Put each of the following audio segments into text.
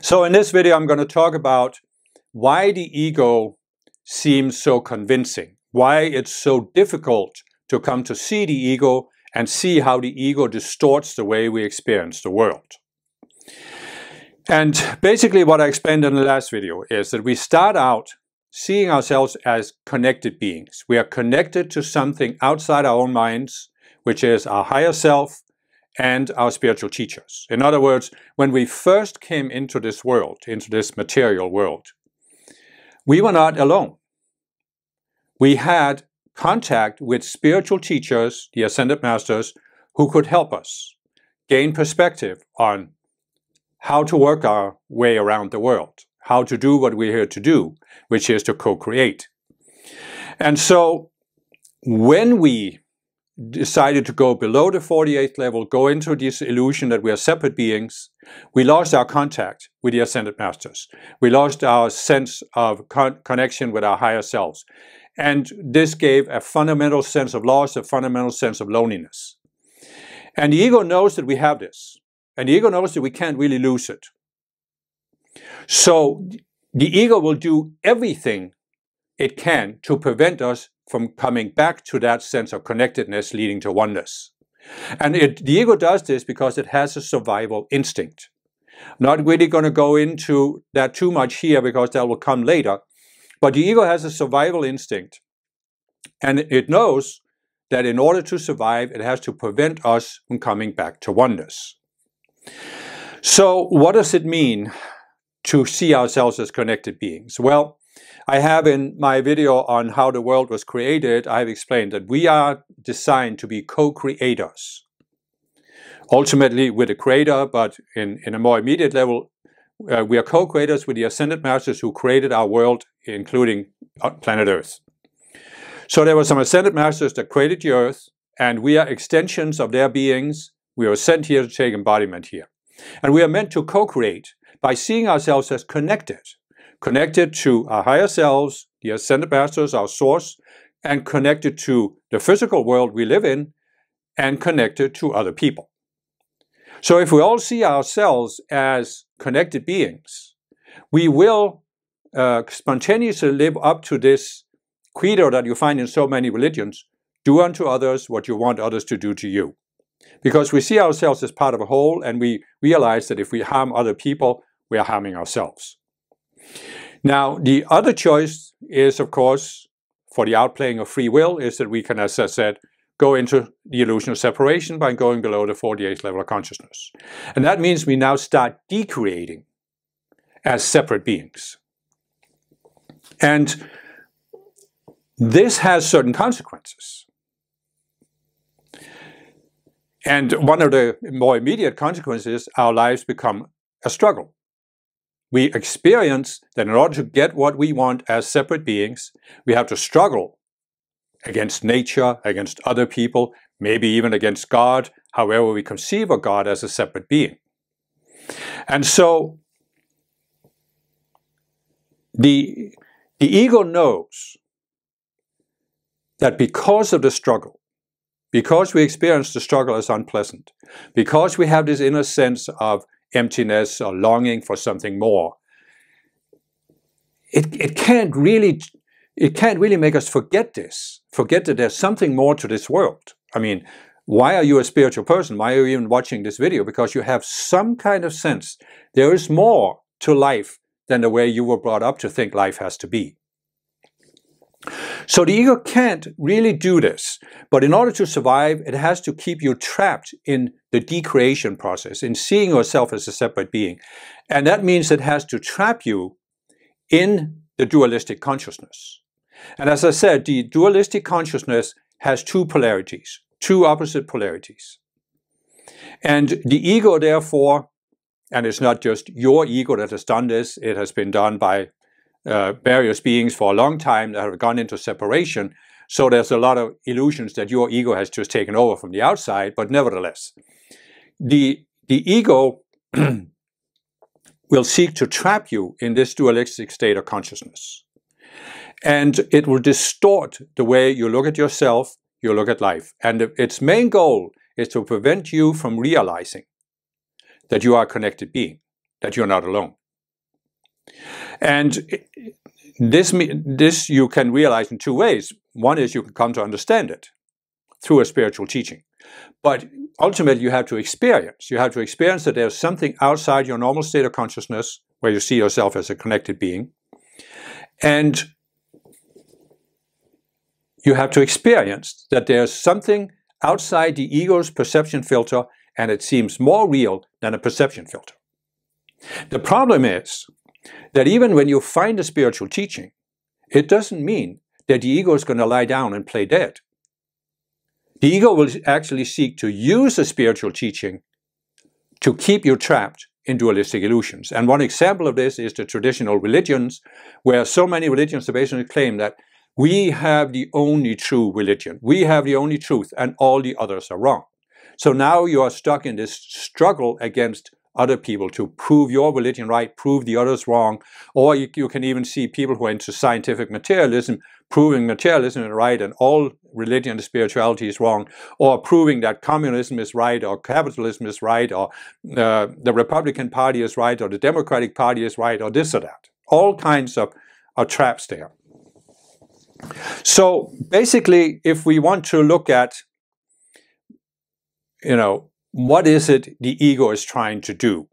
So in this video, I'm going to talk about why the ego seems so convincing, why it's so difficult to come to see the ego and see how the ego distorts the way we experience the world. And basically what I explained in the last video is that we start out seeing ourselves as connected beings. We are connected to something outside our own minds, which is our higher self and our spiritual teachers. In other words, when we first came into this world, into this material world, we were not alone. We had contact with spiritual teachers, the ascended masters, who could help us gain perspective on how to work our way around the world, how to do what we're here to do, which is to co-create. And so when we decided to go below the 48th level, go into this illusion that we are separate beings, we lost our contact with the ascended masters. We lost our sense of connection with our higher selves. And this gave a fundamental sense of loss, a fundamental sense of loneliness. And the ego knows that we have this. And the ego knows that we can't really lose it. So the ego will do everything it can to prevent us from coming back to that sense of connectedness leading to oneness. And the ego does this because it has a survival instinct. Not really going to go into that too much here because that will come later. But the ego has a survival instinct. And it knows that in order to survive, it has to prevent us from coming back to oneness. So what does it mean to see ourselves as connected beings? Well, I have in my video on how the world was created, I have explained that we are designed to be co-creators. Ultimately with the creator, but in a more immediate level, we are co-creators with the ascended masters who created our world, including planet Earth. So there were some ascended masters that created the Earth, and we are extensions of their beings. We were sent here to take embodiment here. And we are meant to co-create by seeing ourselves as connected to our higher selves, the ascended masters, our source, and connected to the physical world we live in, and connected to other people. So if we all see ourselves as connected beings, we will spontaneously live up to this credo that you find in so many religions: do unto others what you want others to do to you. Because we see ourselves as part of a whole, and we realize that if we harm other people, we are harming ourselves. Now, the other choice is, of course, for the outplaying of free will, is that we can, as I said, go into the illusion of separation by going below the 48th level of consciousness. And that means we now start decreating as separate beings. And this has certain consequences. And one of the more immediate consequences is our lives become a struggle. We experience that in order to get what we want as separate beings, we have to struggle against nature, against other people, maybe even against God, however we conceive of God as a separate being. And so the ego knows that because of the struggle, because we experience the struggle as unpleasant, because we have this inner sense of emptiness or longing for something more, it can't really make us forget this, forget that there's something more to this world. I mean, why are you a spiritual person? Why are you even watching this video? Because you have some kind of sense there is more to life than the way you were brought up to think life has to be. So the ego can't really do this, but in order to survive, it has to keep you trapped in the decreation process, in seeing yourself as a separate being. And that means it has to trap you in the dualistic consciousness. And as I said, the dualistic consciousness has two polarities, two opposite polarities. And the ego, therefore, and it's not just your ego that has done this, it has been done by various beings for a long time that have gone into separation. So there's a lot of illusions that your ego has just taken over from the outside, but nevertheless, the ego will seek to trap you in this dualistic state of consciousness. And it will distort the way you look at yourself, you look at life. And its main goal is to prevent you from realizing that you are a connected being, that you're not alone. And this you can realize in two ways. One is you can come to understand it through a spiritual teaching. But ultimately you have to experience. You have to experience that there's something outside your normal state of consciousness where you see yourself as a connected being. And you have to experience that there's something outside the ego's perception filter, and it seems more real than a perception filter. The problem is that even when you find a spiritual teaching, it doesn't mean that the ego is going to lie down and play dead. The ego will actually seek to use a spiritual teaching to keep you trapped in dualistic illusions. And one example of this is the traditional religions, where so many religions basically claim that we have the only true religion, we have the only truth, and all the others are wrong. So now you are stuck in this struggle against other people to prove your religion right, prove the others wrong, or you can even see people who are into scientific materialism proving materialism is right and all religion and spirituality is wrong, or proving that communism is right or capitalism is right, or the Republican Party is right or the Democratic Party is right, or this or that. All kinds of traps there. So basically, if we want to look at, what is it the ego is trying to do?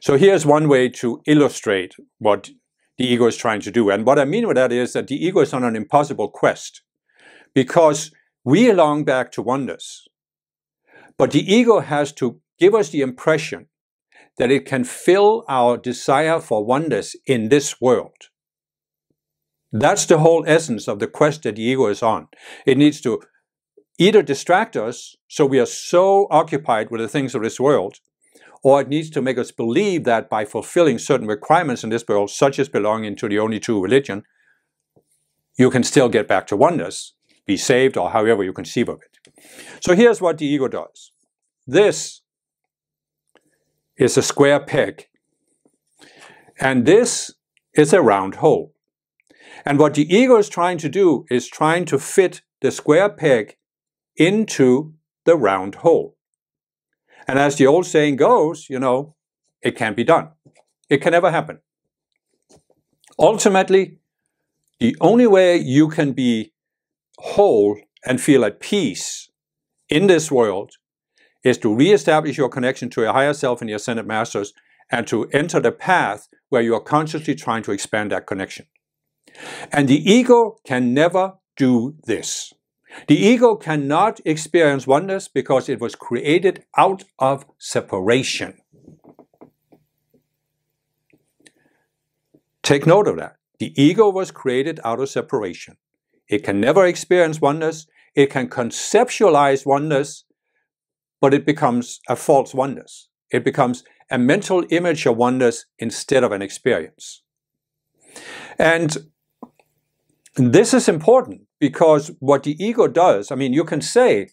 So here's one way to illustrate what the ego is trying to do. And what I mean with that is that the ego is on an impossible quest, because we long back to oneness. But the ego has to give us the impression that it can fill our desire for oneness in this world. That's the whole essence of the quest that the ego is on. It needs to either distract us so we are so occupied with the things of this world, or it needs to make us believe that by fulfilling certain requirements in this world, such as belonging to the only true religion, you can still get back to oneness, be saved, or however you conceive of it. So here's what the ego does. This is a square peg, and this is a round hole. And what the ego is trying to do is trying to fit the square peg into the round hole. And as the old saying goes, it can't be done. It can never happen. Ultimately, the only way you can be whole and feel at peace in this world is to reestablish your connection to your higher self and your ascended masters, and to enter the path where you are consciously trying to expand that connection. And the ego can never do this. The ego cannot experience oneness because it was created out of separation. Take note of that. The ego was created out of separation. It can never experience oneness. It can conceptualize oneness, but it becomes a false oneness. It becomes a mental image of oneness instead of an experience. And this is important because what the ego does, you can say,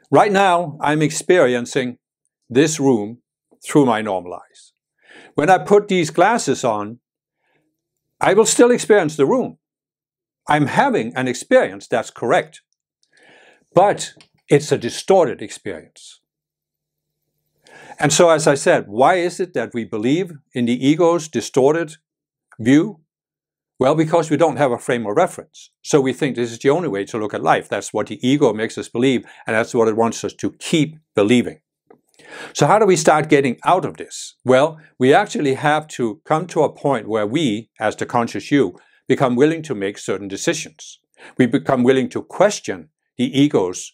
right now I'm experiencing this room through my normal eyes. When I put these glasses on, I will still experience the room. I'm having an experience, that's correct. But it's a distorted experience. And so, as I said, why is it that we believe in the ego's distorted view? Well, because we don't have a frame of reference. So we think this is the only way to look at life. That's what the ego makes us believe, and that's what it wants us to keep believing. So how do we start getting out of this? Well, we actually have to come to a point where we, as the conscious you, become willing to make certain decisions. We become willing to question the ego's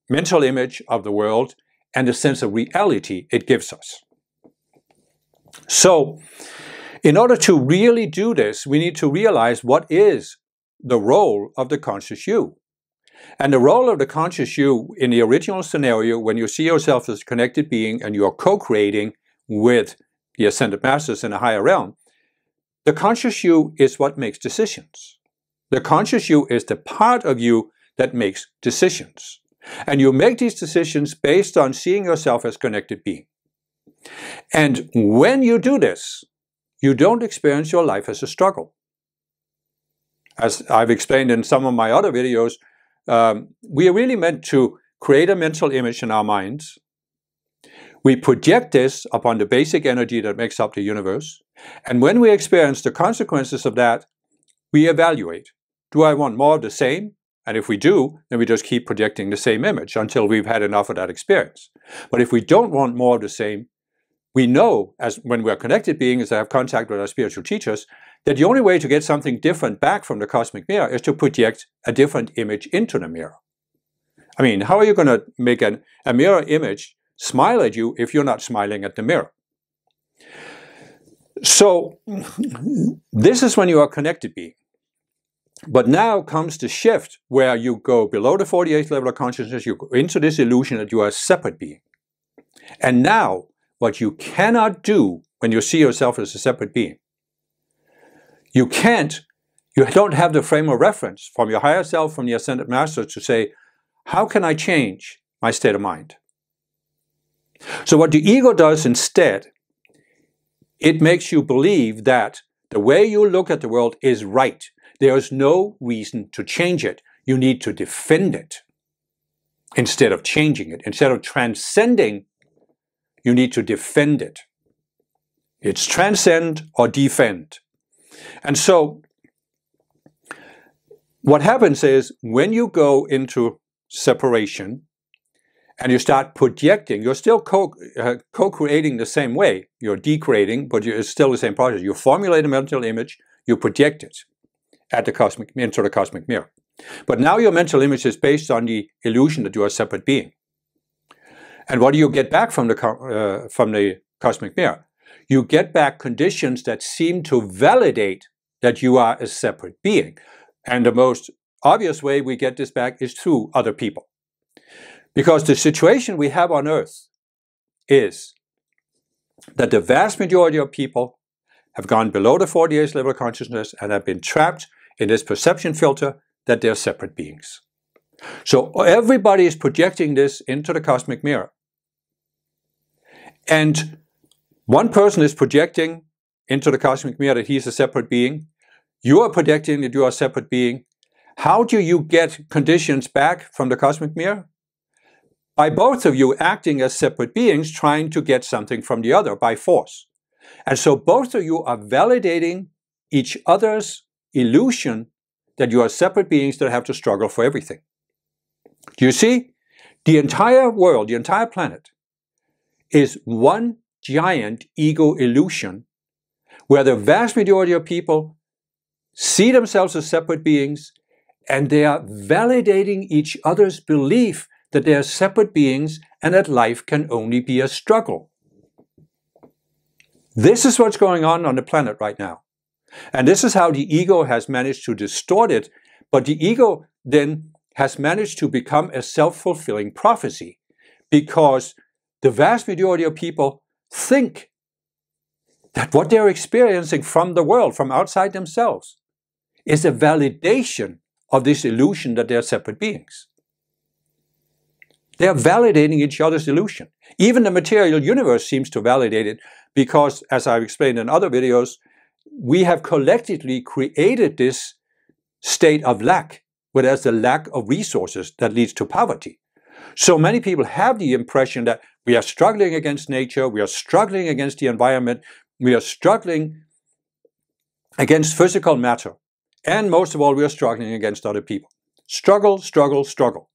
mental image of the world and the sense of reality it gives us. So, in order to really do this, we need to realize what is the role of the conscious you. And the role of the conscious you in the original scenario, when you see yourself as a connected being and you are co-creating with the ascended masters in a higher realm, the conscious you is what makes decisions. The conscious you is the part of you that makes decisions. And you make these decisions based on seeing yourself as a connected being. And when you do this, you don't experience your life as a struggle. As I've explained in some of my other videos, we are really meant to create a mental image in our minds. We project this upon the basic energy that makes up the universe, and when we experience the consequences of that, we evaluate. Do I want more of the same? And if we do, then we just keep projecting the same image until we've had enough of that experience. But if we don't want more of the same, we know, as when we're connected beings that have contact with our spiritual teachers, that the only way to get something different back from the cosmic mirror is to project a different image into the mirror. I mean, how are you going to make a mirror image smile at you if you're not smiling at the mirror? So this is when you are a connected being. But now comes the shift where you go below the 48th level of consciousness, you go into this illusion that you are a separate being. And now, what you cannot do when you see yourself as a separate being, you don't have the frame of reference from your higher self, from the Ascended Master to say, how can I change my state of mind? So what the ego does instead, it makes you believe that the way you look at the world is right. There is no reason to change it. You need to defend it instead of changing it. Instead of transcending, you need to defend it. It's transcend or defend. And so what happens is when you go into separation and you start projecting, you're still co-creating the same way. You're decreating, but it's still the same process. You formulate a mental image, you project it into the cosmic mirror. But now your mental image is based on the illusion that you are a separate being. And what do you get back from the cosmic mirror? You get back conditions that seem to validate that you are a separate being. And the most obvious way we get this back is through other people. Because the situation we have on Earth is that the vast majority of people have gone below the 48th level of consciousness and have been trapped in this perception filter that they're separate beings. So everybody is projecting this into the cosmic mirror. And one person is projecting into the cosmic mirror that he's a separate being. You are projecting that you are a separate being. How do you get conditions back from the cosmic mirror? By both of you acting as separate beings, trying to get something from the other by force. And so both of you are validating each other's illusion that you are separate beings that have to struggle for everything. Do you see? The entire world, the entire planet, is one giant ego illusion where the vast majority of people see themselves as separate beings and they are validating each other's belief that they are separate beings and that life can only be a struggle. This is what's going on the planet right now. And this is how the ego has managed to distort it. But the ego then has managed to become a self-fulfilling prophecy because the vast majority of people think that what they're experiencing from the world, from outside themselves, is a validation of this illusion that they're separate beings. They're validating each other's illusion. Even the material universe seems to validate it because, as I've explained in other videos, we have collectively created this state of lack, where there's the lack of resources that leads to poverty. So many people have the impression that we are struggling against nature, we are struggling against the environment, we are struggling against physical matter, and most of all, we are struggling against other people. Struggle, struggle, struggle.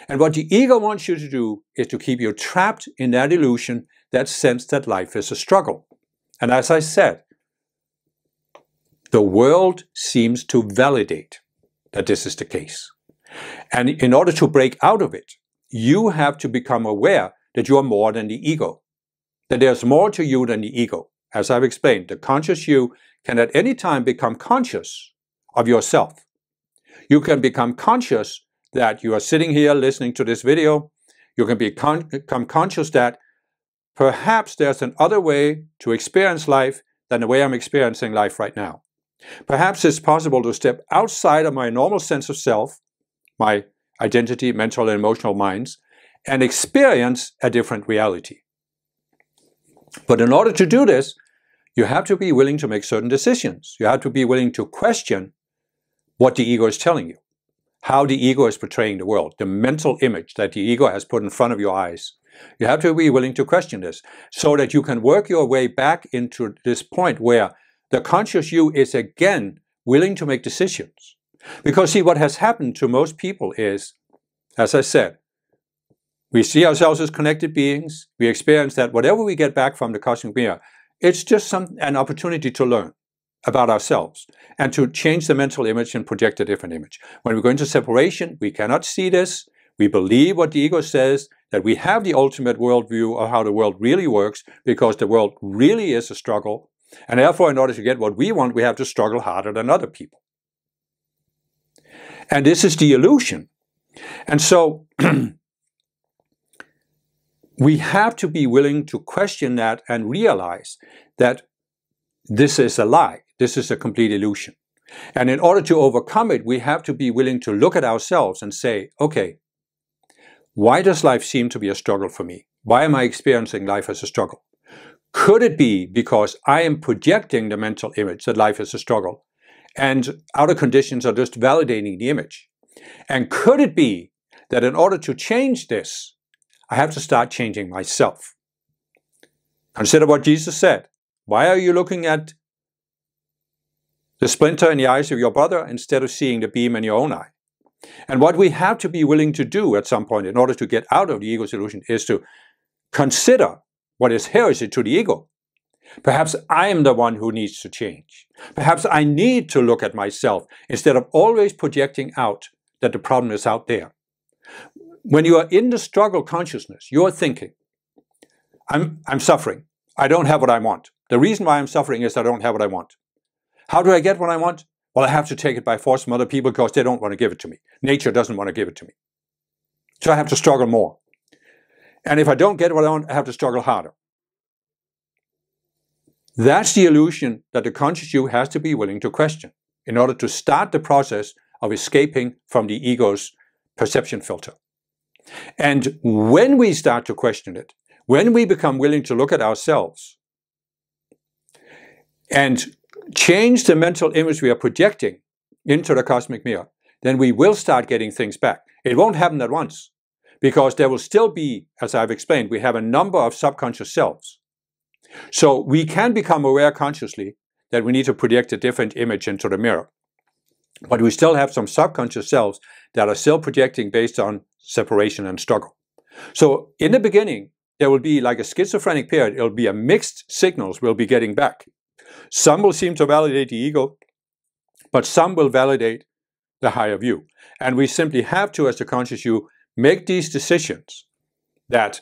And what the ego wants you to do is to keep you trapped in that illusion, that sense that life is a struggle. And as I said, the world seems to validate that this is the case. And in order to break out of it, you have to become aware that you are more than the ego, that there's more to you than the ego. As I've explained, the conscious you can at any time become conscious of yourself. You can become conscious that you are sitting here listening to this video. You can become conscious that perhaps there's another way to experience life than the way I'm experiencing life right now. Perhaps it's possible to step outside of my normal sense of self, my identity, mental and emotional minds, and experience a different reality. But in order to do this, you have to be willing to make certain decisions. You have to be willing to question what the ego is telling you, how the ego is portraying the world, the mental image that the ego has put in front of your eyes. You have to be willing to question this so that you can work your way back into this point where the conscious you is again willing to make decisions. Because see, what has happened to most people is, as I said, we see ourselves as connected beings. We experience that whatever we get back from the cosmic mirror, it's just an opportunity to learn about ourselves and to change the mental image and project a different image. When we go into separation, we cannot see this. We believe what the ego says, that we have the ultimate worldview of how the world really works, because the world really is a struggle. And therefore, in order to get what we want, we have to struggle harder than other people. And this is the illusion. And so we have to be willing to question that and realize that this is a lie. This is a complete illusion. And in order to overcome it, we have to be willing to look at ourselves and say, okay, why does life seem to be a struggle for me? Why am I experiencing life as a struggle? Could it be because I am projecting the mental image that life is a struggle, and outer conditions are just validating the image? And could it be that in order to change this, I have to start changing myself? Consider what Jesus said. Why are you looking at the splinter in the eyes of your brother instead of seeing the beam in your own eye? And what we have to be willing to do at some point in order to get out of the ego's illusion is to consider what is heresy to the ego. Perhaps I am the one who needs to change. Perhaps I need to look at myself instead of always projecting out that the problem is out there. When you are in the struggle consciousness, you're thinking, I'm suffering. I don't have what I want. The reason why I'm suffering is I don't have what I want. How do I get what I want? Well, I have to take it by force from other people because they don't want to give it to me. Nature doesn't want to give it to me. So I have to struggle more. And if I don't get what I want, I have to struggle harder. That's the illusion that the conscious you has to be willing to question in order to start the process of escaping from the ego's perception filter. And when we start to question it, when we become willing to look at ourselves and change the mental image we are projecting into the cosmic mirror, then we will start getting things back. It won't happen at once, because there will still be, as I've explained, we have a number of subconscious selves. So we can become aware consciously that we need to project a different image into the mirror. But we still have some subconscious selves that are still projecting based on separation and struggle. So in the beginning, there will be like a schizophrenic period. It will be a mixed signals we'll be getting back. Some will seem to validate the ego, but some will validate the higher view. And we simply have to, as the conscious you, make these decisions that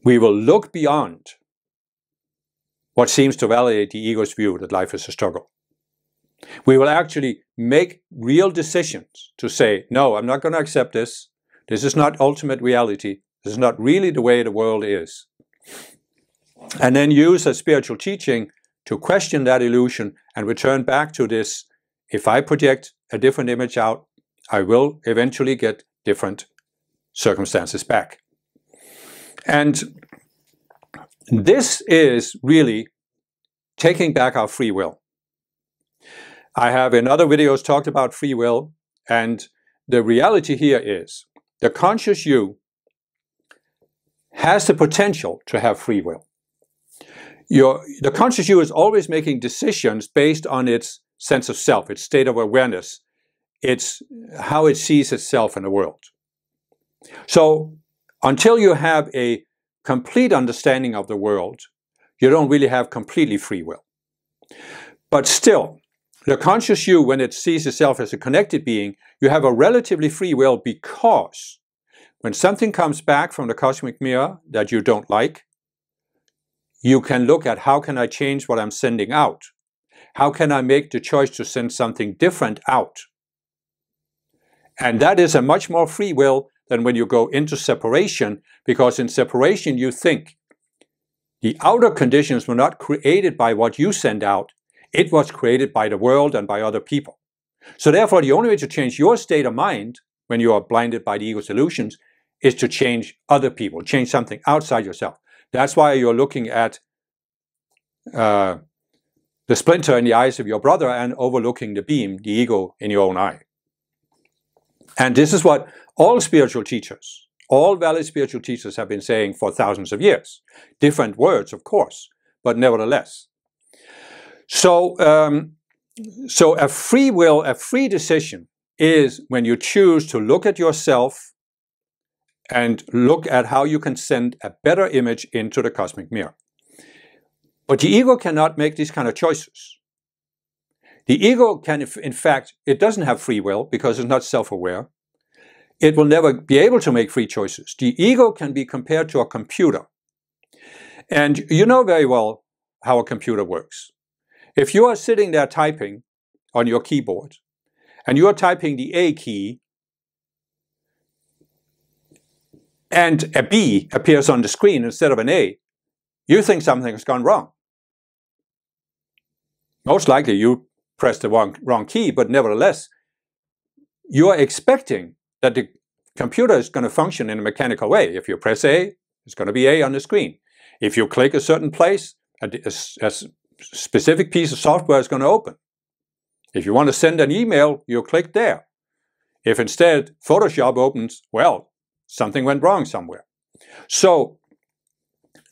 we will look beyond what seems to validate the ego's view that life is a struggle. We will actually make real decisions to say, no, I'm not going to accept this. This is not ultimate reality. This is not really the way the world is. And then use a spiritual teaching to question that illusion and return back to this. If I project a different image out, I will eventually get different circumstances back. And this is really taking back our free will. I have in other videos talked about free will, and the reality here is the conscious you has the potential to have free will. The conscious you is always making decisions based on its sense of self, its state of awareness, it's how it sees itself in the world. So until you have a complete understanding of the world, you don't really have completely free will. But still, the conscious you, when it sees itself as a connected being, you have a relatively free will, because when something comes back from the cosmic mirror that you don't like, you can look at how can I change what I'm sending out? How can I make the choice to send something different out? And that is a much more free will than when you go into separation, because in separation you think the outer conditions were not created by what you send out, it was created by the world and by other people. So therefore the only way to change your state of mind when you are blinded by the ego's illusions is to change other people, change something outside yourself. That's why you're looking at the splinter in the eyes of your brother and overlooking the beam, the ego, in your own eye. And this is what all spiritual teachers all valid spiritual teachers have been saying for thousands of years. Different words, of course, but nevertheless. So a free will, a free decision is when you choose to look at yourself and look at how you can send a better image into the cosmic mirror. But the ego cannot make these kind of choices. The ego can, in fact, it doesn't have free will because it's not self-aware. It will never be able to make free choices. The ego can be compared to a computer. And you know very well how a computer works. If you are sitting there typing on your keyboard, and you are typing the A key, and a B appears on the screen instead of an A, you think something has gone wrong. Most likely you pressed the wrong key, but nevertheless, you are expecting that the computer is going to function in a mechanical way. If you press A, it's going to be A on the screen. If you click a certain place, a specific piece of software is going to open. If you want to send an email, you click there. If instead Photoshop opens, well, something went wrong somewhere. So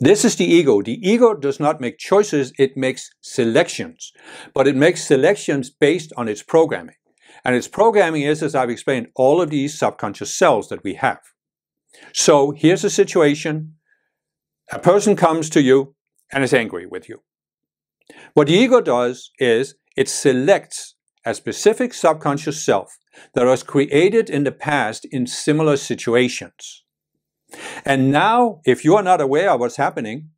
this is the ego. The ego does not make choices, it makes selections. But it makes selections based on its programming. And its programming is, as I've explained, all of these subconscious cells that we have. So here's a situation. A person comes to you and is angry with you. What the ego does is it selects a specific subconscious self that was created in the past in similar situations. And now, if you are not aware of what's happening,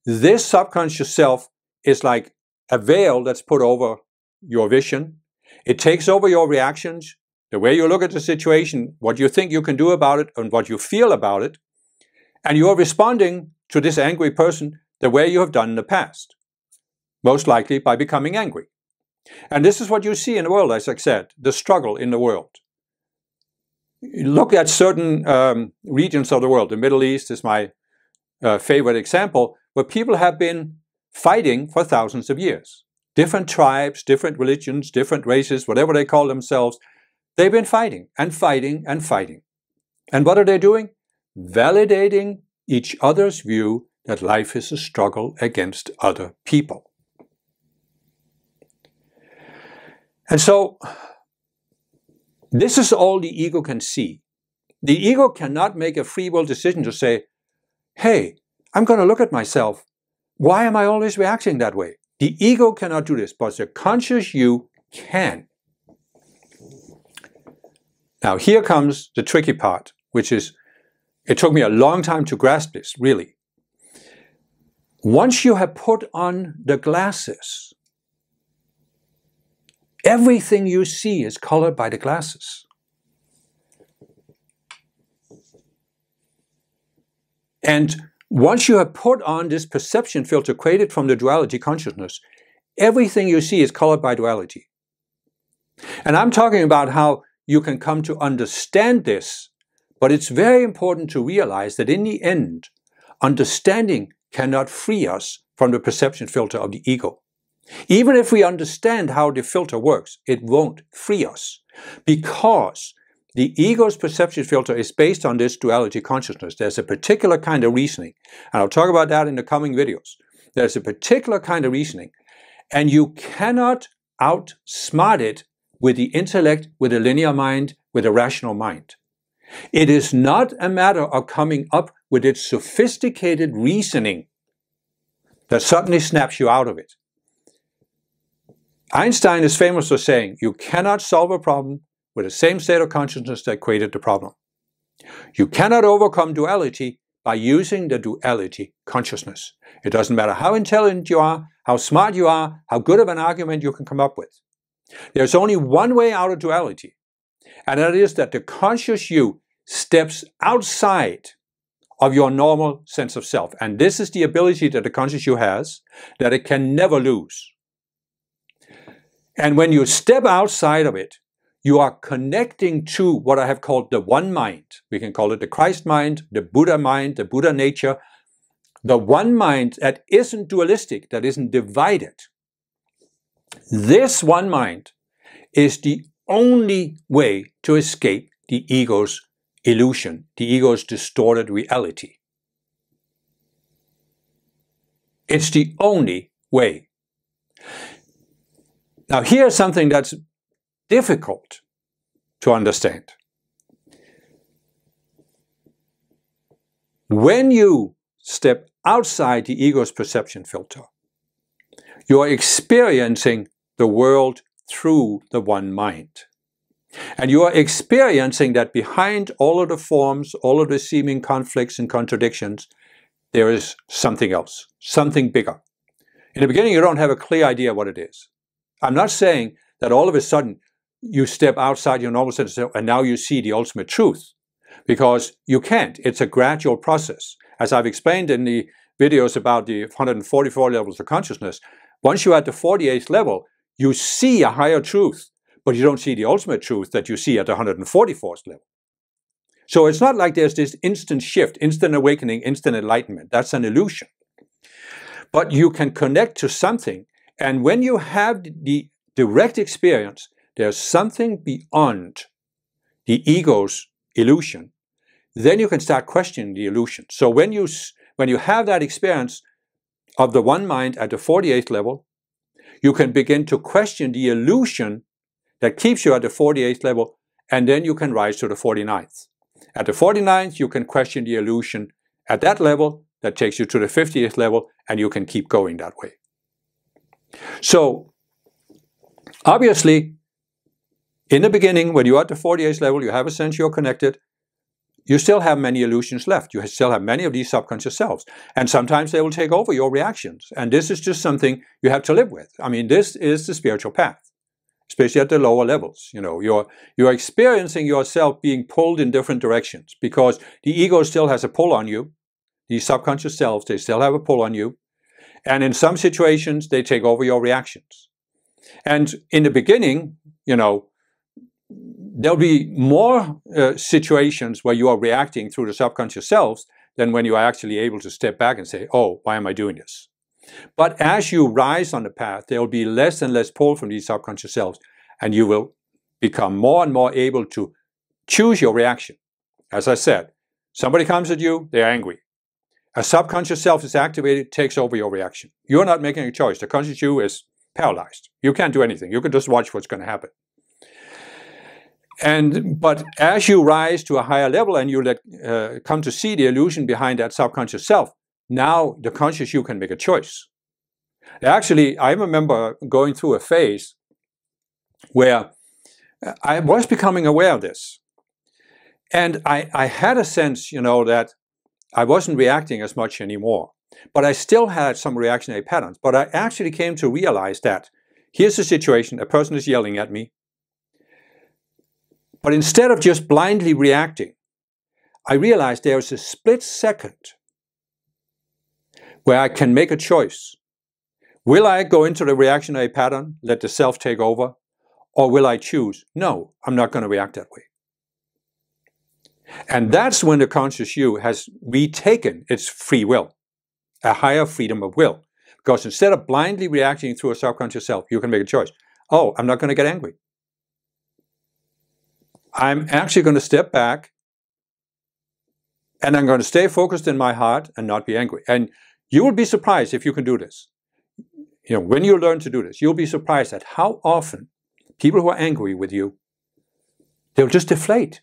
this subconscious self is like a veil that's put over your vision. It takes over your reactions, the way you look at the situation, what you think you can do about it, and what you feel about it. And you are responding to this angry person the way you have done in the past, most likely by becoming angry. And this is what you see in the world, as I said, the struggle in the world. Look at certain regions of the world. The Middle East is my favorite example, where people have been fighting for thousands of years. Different tribes, different religions, different races, whatever they call themselves, they've been fighting and fighting and fighting. And what are they doing? Validating each other's view that life is a struggle against other people. And so, this is all the ego can see. The ego cannot make a free will decision to say, hey, I'm going to look at myself. Why am I always reacting that way? The ego cannot do this, but the conscious you can. Now, here comes the tricky part, which is, it took me a long time to grasp this, really. Once you have put on the glasses, everything you see is colored by the glasses. And once you have put on this perception filter created from the duality consciousness, everything you see is colored by duality. And I'm talking about how you can come to understand this, but it's very important to realize that in the end, understanding cannot free us from the perception filter of the ego. Even if we understand how the filter works, it won't free us, because the ego's perception filter is based on this duality consciousness. There's a particular kind of reasoning, and I'll talk about that in the coming videos. There's a particular kind of reasoning, and you cannot outsmart it with the intellect, with a linear mind, with a rational mind. It is not a matter of coming up with its sophisticated reasoning that suddenly snaps you out of it. Einstein is famous for saying, you cannot solve a problem with the same state of consciousness that created the problem. You cannot overcome duality by using the duality consciousness. It doesn't matter how intelligent you are, how smart you are, how good of an argument you can come up with. There's only one way out of duality, and that is that the conscious you steps outside of your normal sense of self. And this is the ability that the conscious you has, that it can never lose. And when you step outside of it, you are connecting to what I have called the one mind. We can call it the Christ mind, the Buddha nature. The one mind that isn't dualistic, that isn't divided. This one mind is the only way to escape the ego's illusion, the ego's distorted reality. It's the only way. Now, here's something that's difficult to understand. When you step outside the ego's perception filter, you are experiencing the world through the one mind. And you are experiencing that behind all of the forms, all of the seeming conflicts and contradictions, there is something else, something bigger. In the beginning, you don't have a clear idea what it is. I'm not saying that all of a sudden you step outside your normal sense and now you see the ultimate truth, because you can't. It's a gradual process. As I've explained in the videos about the 144 levels of consciousness, once you're at the 48th level, you see a higher truth, but you don't see the ultimate truth that you see at the 144th level. So it's not like there's this instant shift, instant awakening, instant enlightenment. That's an illusion. But you can connect to something, and when you have the direct experience, there's something beyond the ego's illusion, then you can start questioning the illusion. So when you have that experience of the one mind at the 48th level, you can begin to question the illusion that keeps you at the 48th level, and then you can rise to the 49th. At the 49th, you can question the illusion at that level that takes you to the 50th level, and you can keep going that way. So, obviously, in the beginning, when you're at the 48th level, you have a sense you're connected. You still have many illusions left. You still have many of these subconscious selves. And sometimes they will take over your reactions. And this is just something you have to live with. I mean, this is the spiritual path, especially at the lower levels. You know, you're experiencing yourself being pulled in different directions because the ego still has a pull on you. These subconscious selves, they still have a pull on you. And in some situations, they take over your reactions. And in the beginning, you know, there'll be more situations where you are reacting through the subconscious selves than when you are actually able to step back and say, oh, why am I doing this? But as you rise on the path, there will be less and less pull from these subconscious selves, and you will become more and more able to choose your reaction. As I said, somebody comes at you, they're angry. A subconscious self is activated, takes over your reaction. You're not making a choice. The conscious you is paralyzed. You can't do anything. You can just watch what's going to happen. But as you rise to a higher level and you come to see the illusion behind that subconscious self, now the conscious you can make a choice. Actually, I remember going through a phase where I was becoming aware of this. And I had a sense, you know, that I wasn't reacting as much anymore. But I still had some reactionary patterns. But I actually came to realize that here's a situation, a person is yelling at me. But instead of just blindly reacting, I realized there is a split second where I can make a choice. Will I go into the reactionary pattern, let the self take over, or will I choose, no, I'm not going to react that way? And that's when the conscious you has retaken its free will, a higher freedom of will. Because instead of blindly reacting through a subconscious self, you can make a choice. Oh, I'm not going to get angry. I'm actually going to step back and I'm going to stay focused in my heart and not be angry. And you will be surprised if you can do this. You know, when you learn to do this, you'll be surprised at how often people who are angry with you, they'll just deflate.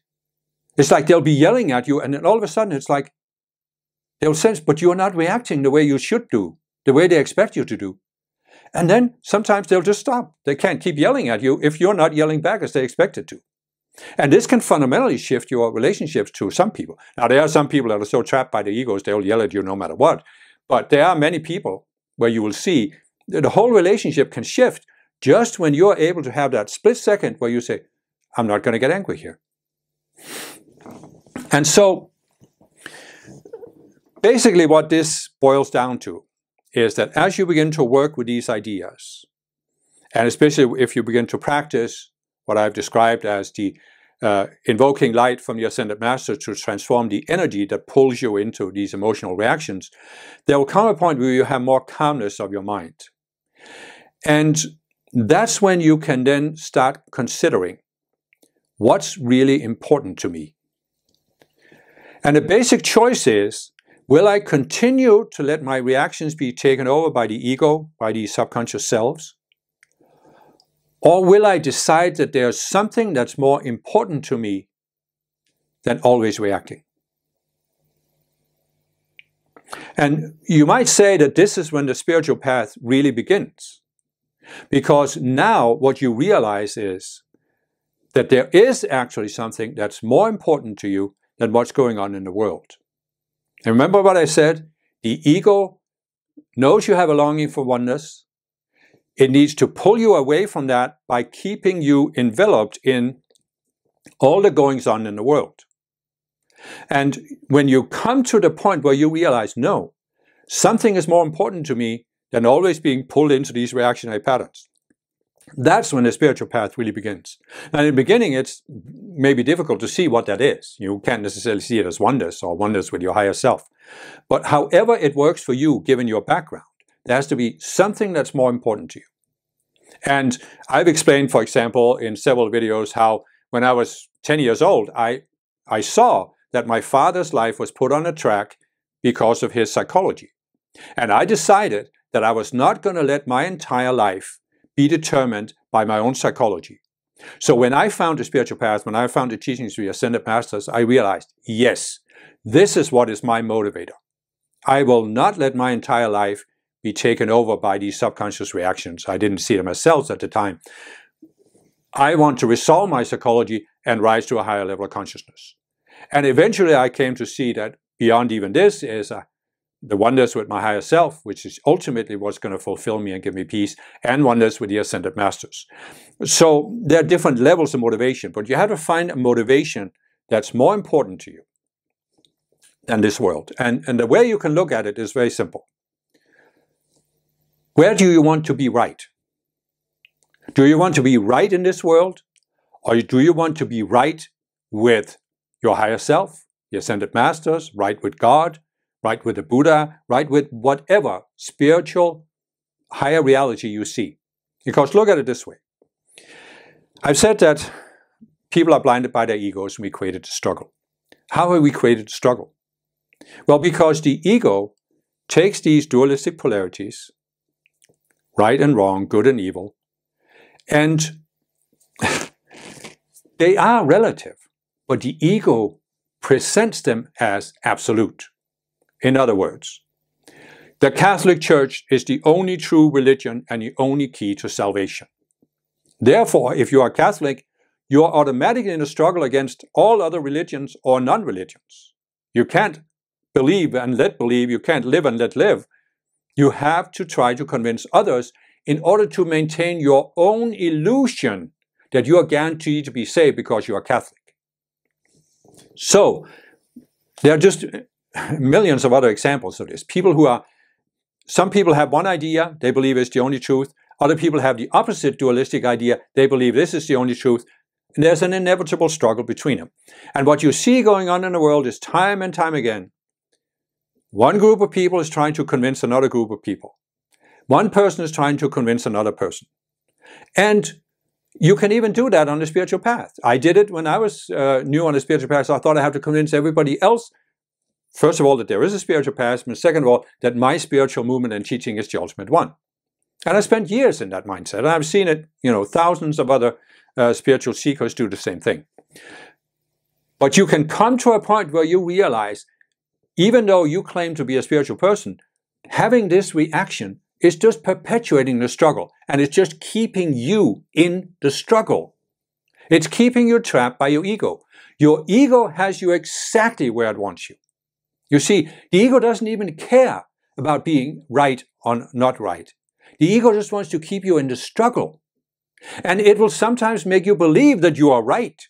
It's like they'll be yelling at you and then all of a sudden it's like they'll sense, but you're not reacting the way you should do, the way they expect you to do. And then sometimes they'll just stop. They can't keep yelling at you if you're not yelling back as they expect it to. And this can fundamentally shift your relationships to some people. Now, there are some people that are so trapped by the egos, they'll yell at you no matter what. But there are many people where you will see that the whole relationship can shift just when you're able to have that split second where you say, I'm not going to get angry here. And so, basically what this boils down to is that as you begin to work with these ideas, and especially if you begin to practice what I've described as the invoking light from the Ascended Master to transform the energy that pulls you into these emotional reactions, there will come a point where you have more calmness of your mind. And that's when you can then start considering what's really important to me. And the basic choice is, will I continue to let my reactions be taken over by the ego, by these subconscious selves? Or will I decide that there's something that's more important to me than always reacting? And you might say that this is when the spiritual path really begins. Because now what you realize is that there is actually something that's more important to you than what's going on in the world. And remember what I said? The ego knows you have a longing for oneness. It needs to pull you away from that by keeping you enveloped in all the goings on in the world. And when you come to the point where you realize, no, something is more important to me than always being pulled into these reactionary patterns, that's when the spiritual path really begins. Now, in the beginning, it's maybe difficult to see what that is. You can't necessarily see it as oneness or oneness with your higher self. But however it works for you, given your background, there has to be something that's more important to you. And I've explained, for example, in several videos how when I was 10 years old, I saw that my father's life was put on a track because of his psychology. And I decided that I was not going to let my entire life be determined by my own psychology. So when I found the spiritual path, when I found the teachings of the Ascended Masters, I realized, yes, this is what is my motivator. I will not let my entire life be taken over by these subconscious reactions. I didn't see them as selves at the time. I want to resolve my psychology and rise to a higher level of consciousness. And eventually I came to see that beyond even this is the oneness with my higher self, which is ultimately what's going to fulfill me and give me peace, and oneness with the Ascended Masters. So there are different levels of motivation, but you have to find a motivation that's more important to you than this world. And the way you can look at it is very simple. Where do you want to be right? Do you want to be right in this world? Or do you want to be right with your higher self, the Ascended Masters, right with God, right with the Buddha, right with whatever spiritual higher reality you see? Because look at it this way. I've said that people are blinded by their egos and we created the struggle. How have we created the struggle? Well, because the ego takes these dualistic polarities, right and wrong, good and evil, and they are relative, but the ego presents them as absolute. In other words, the Catholic Church is the only true religion and the only key to salvation. Therefore, if you are Catholic, you are automatically in a struggle against all other religions or non-religions. You can't believe and let believe, you can't live and let live. You have to try to convince others in order to maintain your own illusion that you are guaranteed to be saved because you are Catholic. So, there are just millions of other examples of this. Some people have one idea, they believe it's the only truth. Other people have the opposite dualistic idea, they believe this is the only truth. And there's an inevitable struggle between them. And what you see going on in the world is time and time again, one group of people is trying to convince another group of people. One person is trying to convince another person. And you can even do that on the spiritual path. I did it when I was new on the spiritual path, so I thought I had to convince everybody else, first of all, that there is a spiritual path, and second of all, that my spiritual movement and teaching is the ultimate one. And I spent years in that mindset. And I've seen it, thousands of other spiritual seekers do the same thing. But you can come to a point where you realize, even though you claim to be a spiritual person, having this reaction is just perpetuating the struggle, and it's just keeping you in the struggle. It's keeping you trapped by your ego. Your ego has you exactly where it wants you. You see, the ego doesn't even care about being right or not right. The ego just wants to keep you in the struggle. And it will sometimes make you believe that you are right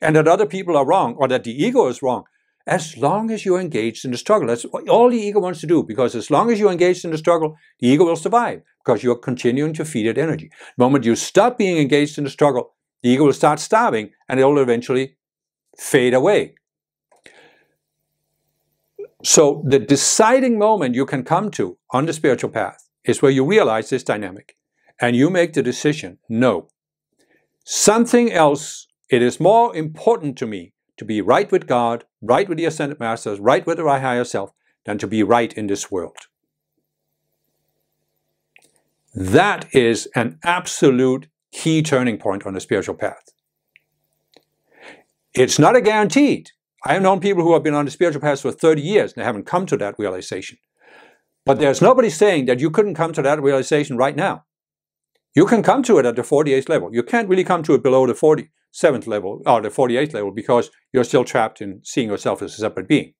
and that other people are wrong, or that the ego is wrong, as long as you're engaged in the struggle. That's all the ego wants to do, because as long as you're engaged in the struggle, the ego will survive, because you're continuing to feed it energy. The moment you stop being engaged in the struggle, the ego will start starving, and it will eventually fade away. So the deciding moment you can come to on the spiritual path is where you realize this dynamic, and you make the decision, no, something else, it is more important to me to be right with God, right with the Ascended Masters, right with the higher self, than to be right in this world. That is an absolute key turning point on the spiritual path. It's not a guaranteed. I have known people who have been on the spiritual path for 30 years and they haven't come to that realization. But there's nobody saying that you couldn't come to that realization right now. You can come to it at the 48th level. You can't really come to it below the 47th level or the 48th level because you're still trapped in seeing yourself as a separate being.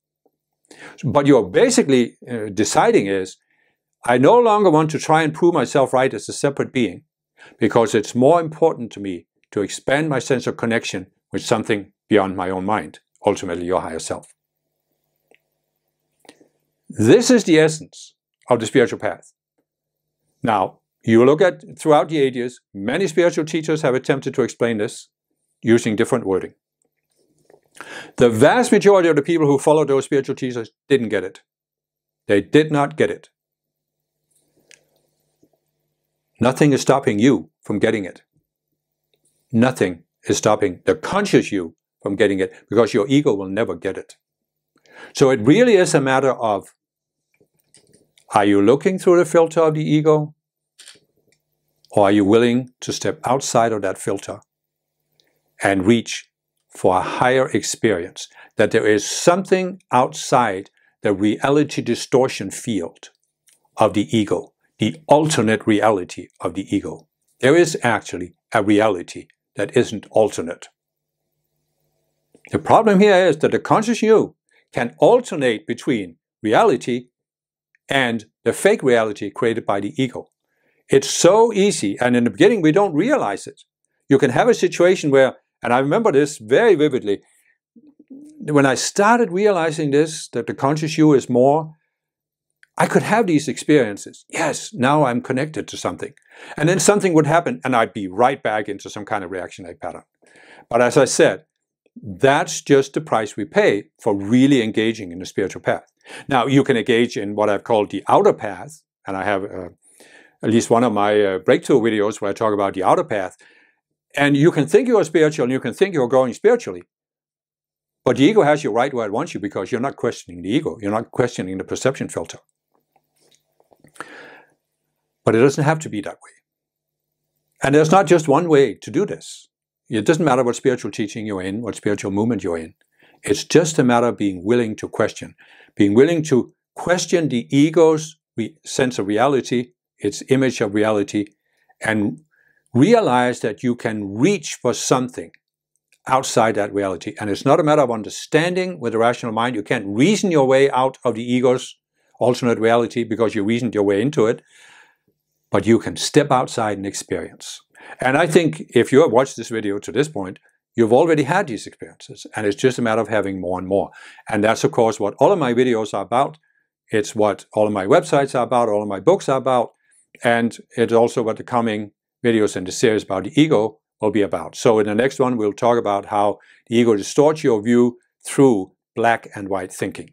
But you're basically deciding is, I no longer want to try and prove myself right as a separate being because it's more important to me to expand my sense of connection with something beyond my own mind, ultimately your higher self. This is the essence of the spiritual path. Now, you look at throughout the ages, many spiritual teachers have attempted to explain this using different wording. The vast majority of the people who followed those spiritual teachers didn't get it. They did not get it. Nothing is stopping you from getting it. Nothing is stopping the conscious you from getting it because your ego will never get it. So it really is a matter of, are you looking through the filter of the ego? Or are you willing to step outside of that filter and reach for a higher experience? That there is something outside the reality distortion field of the ego, the alternate reality of the ego. There is actually a reality that isn't alternate. The problem here is that the conscious you can alternate between reality and the fake reality created by the ego. It's so easy, and in the beginning we don't realize it. You can have a situation where, and I remember this very vividly, when I started realizing this, that the conscious you is more, I could have these experiences. Yes, now I'm connected to something. And then something would happen and I'd be right back into some kind of reactionary pattern. But as I said, that's just the price we pay for really engaging in the spiritual path. Now, you can engage in what I've called the outer path, and I have at least one of my breakthrough videos where I talk about the outer path. And you can think you're spiritual and you can think you're growing spiritually. But the ego has you right where it wants you because you're not questioning the ego. You're not questioning the perception filter. But it doesn't have to be that way. And there's not just one way to do this. It doesn't matter what spiritual teaching you're in, what spiritual movement you're in. It's just a matter of being willing to question. Being willing to question the ego's sense of reality, its image of reality, and realize that you can reach for something outside that reality. And it's not a matter of understanding with the rational mind. You can't reason your way out of the ego's alternate reality because you reasoned your way into it. But you can step outside and experience. And I think if you have watched this video to this point, you've already had these experiences. And it's just a matter of having more and more. And that's, of course, what all of my videos are about. It's what all of my websites are about, all of my books are about. And it's also what the coming videos in the series about the ego will be about. So in the next one, we'll talk about how the ego distorts your view through black and white thinking.